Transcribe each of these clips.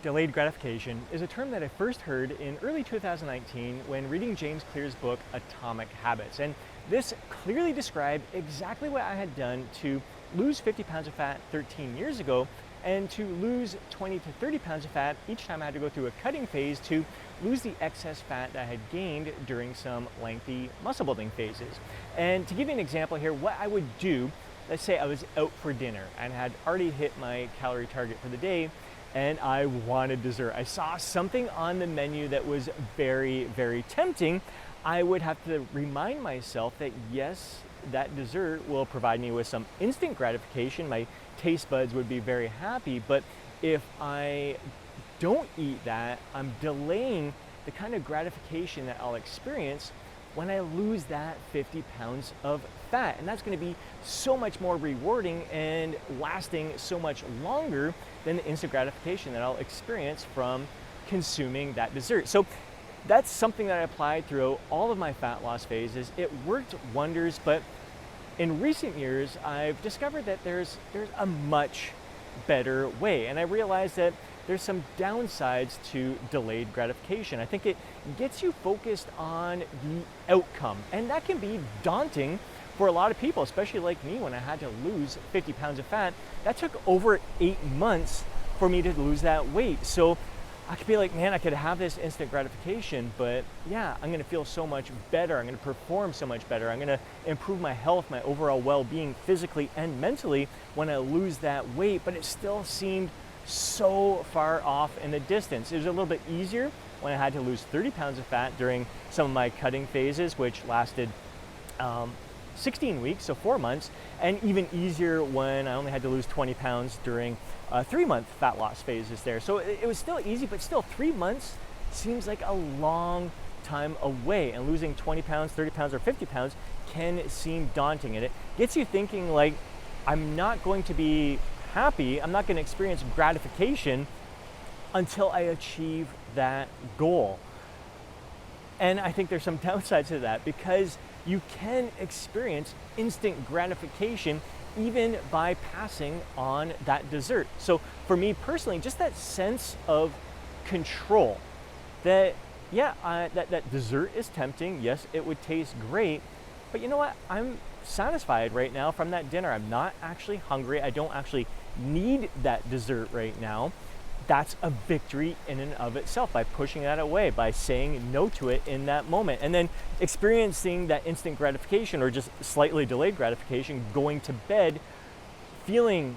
Delayed gratification is a term that I first heard in early 2019 when reading James Clear's book, Atomic Habits. And this clearly described exactly what I had done to lose 50 pounds of fat 13 years ago and to lose 20 to 30 pounds of fat each time I had to go through a cutting phase to lose the excess fat that I had gained during some lengthy muscle building phases. And to give you an example here, what I would do, let's say I was out for dinner and had already hit my calorie target for the day, and I wanted dessert. I saw something on the menu that was very, very tempting. I would have to remind myself that yes, that dessert will provide me with some instant gratification. My taste buds would be very happy, but if I don't eat that, I'm delaying the kind of gratification that I'll experience when I lose that 50 pounds of fat. And that's gonna be so much more rewarding and lasting so much longer than the instant gratification that I'll experience from consuming that dessert. So that's something that I applied throughout all of my fat loss phases. It worked wonders, but in recent years, I've discovered that there's a much better way. And I realized that there's some downsides to delayed gratification. I think it gets you focused on the outcome, and that can be daunting for a lot of people, especially like me when I had to lose 50 pounds of fat. That took over 8 months for me to lose that weight. So I could be like, man, I could have this instant gratification, but yeah, I'm gonna feel so much better. I'm gonna perform so much better. I'm gonna improve my health, my overall well-being physically and mentally when I lose that weight, but it still seemed so far off in the distance. It was a little bit easier when I had to lose 30 pounds of fat during some of my cutting phases, which lasted 16 weeks, so 4 months, and even easier when I only had to lose 20 pounds during 3-month fat loss phases there. So it was still easy, but still 3 months seems like a long time away, and losing 20 pounds, 30 pounds, or 50 pounds can seem daunting, and it gets you thinking like, I'm not going to be happy, I'm not going to experience gratification until I achieve that goal. And I think there's some downsides to that, because you can experience instant gratification even by passing on that dessert. So for me personally, just that sense of control that, yeah, that dessert is tempting. Yes, it would taste great, but you know what? I'm satisfied right now from that dinner. I'm not actually hungry. I don't actually need that dessert right now. That's a victory in and of itself by pushing that away, by saying no to it in that moment, and then experiencing that instant gratification or just slightly delayed gratification, going to bed feeling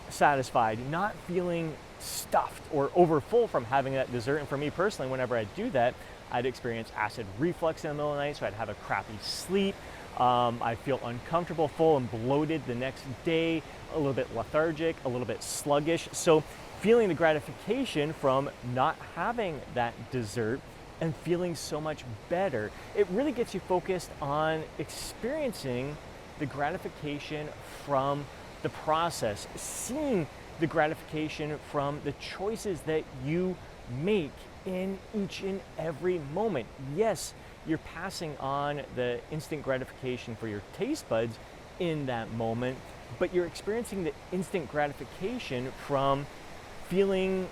satisfied, not feeling stuffed or overfull from having that dessert. And for me personally, whenever I do that, I'd experience acid reflux in the middle of the night, so I'd have a crappy sleep. I feel uncomfortable, full and bloated the next day, a little bit lethargic, a little bit sluggish. So feeling the gratification from not having that dessert and feeling so much better, it really gets you focused on experiencing the gratification from the process, seeing the gratification from the choices that you make in each and every moment. Yes, you're passing on the instant gratification for your taste buds in that moment, but you're experiencing the instant gratification from feeling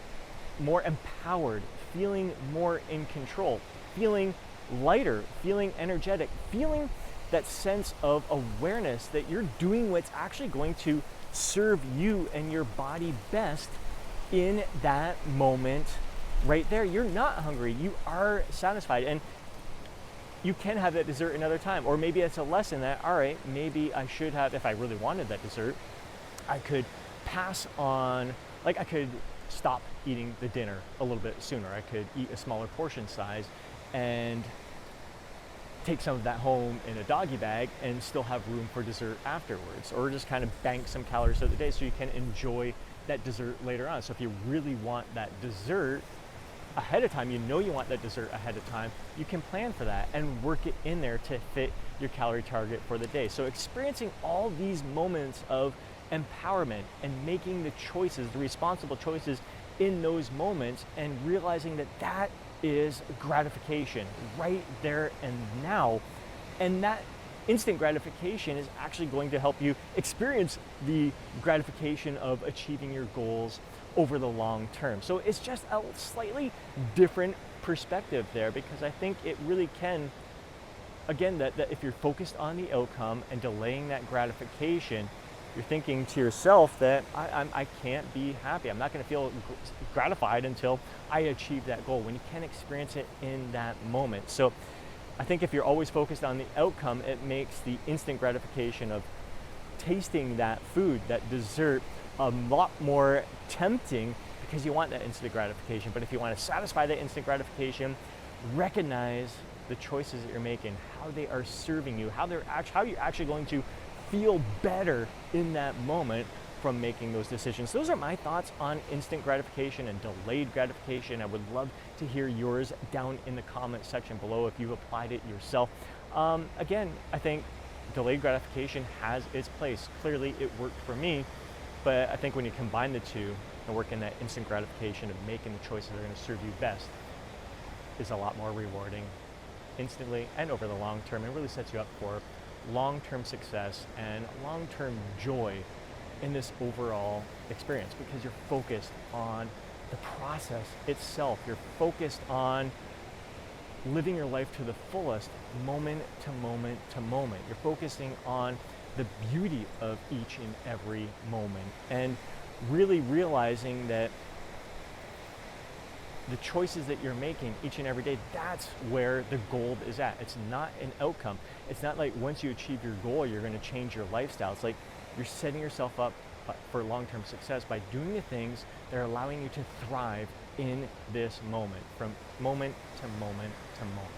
more empowered, feeling more in control, feeling lighter, feeling energetic, feeling that sense of awareness that you're doing what's actually going to serve you and your body best in that moment right there. You're not hungry, you are satisfied, and you can have that dessert another time. Or maybe it's a lesson that, all right, maybe I should have, if I really wanted that dessert, I could pass on, like I could stop eating the dinner a little bit sooner. I could eat a smaller portion size and take some of that home in a doggy bag and still have room for dessert afterwards, or just kind of bank some calories throughout the day so you can enjoy that dessert later on. So if you really want that dessert ahead of time, you know you want that dessert ahead of time, you can plan for that and work it in there to fit your calorie target for the day. So experiencing all these moments of empowerment and making the choices, the responsible choices in those moments, and realizing that that is gratification right there and now. And that instant gratification is actually going to help you experience the gratification of achieving your goals over the long term. So it's just a slightly different perspective there, because I think it really can, again, that if you're focused on the outcome and delaying that gratification, you're thinking to yourself that I can't be happy. I'm not going to feel gratified until I achieve that goal, when you can't experience it in that moment. So I think if you're always focused on the outcome, it makes the instant gratification of tasting that food, that dessert, a lot more tempting, because you want that instant gratification. But if you want to satisfy that instant gratification, recognize the choices that you're making, how they are serving you, how you're actually going to feel better in that moment from making those decisions. Those are my thoughts on instant gratification and delayed gratification. I would love to hear yours down in the comment section below if you've applied it yourself. Again, I think delayed gratification has its place. Clearly, it worked for me, but I think when you combine the two and work in that instant gratification of making the choices that are going to serve you best, is a lot more rewarding instantly and over the long term. It really sets you up for long-term success and long-term joy in this overall experience, because you're focused on the process itself. You're focused on living your life to the fullest, moment to moment to moment. You're focusing on the beauty of each and every moment, and really realizing that the choices that you're making each and every day, that's where the gold is at. It's not an outcome. It's not like once you achieve your goal, you're going to change your lifestyle. It's like you're setting yourself up for long-term success by doing the things that are allowing you to thrive in this moment, from moment to moment to moment.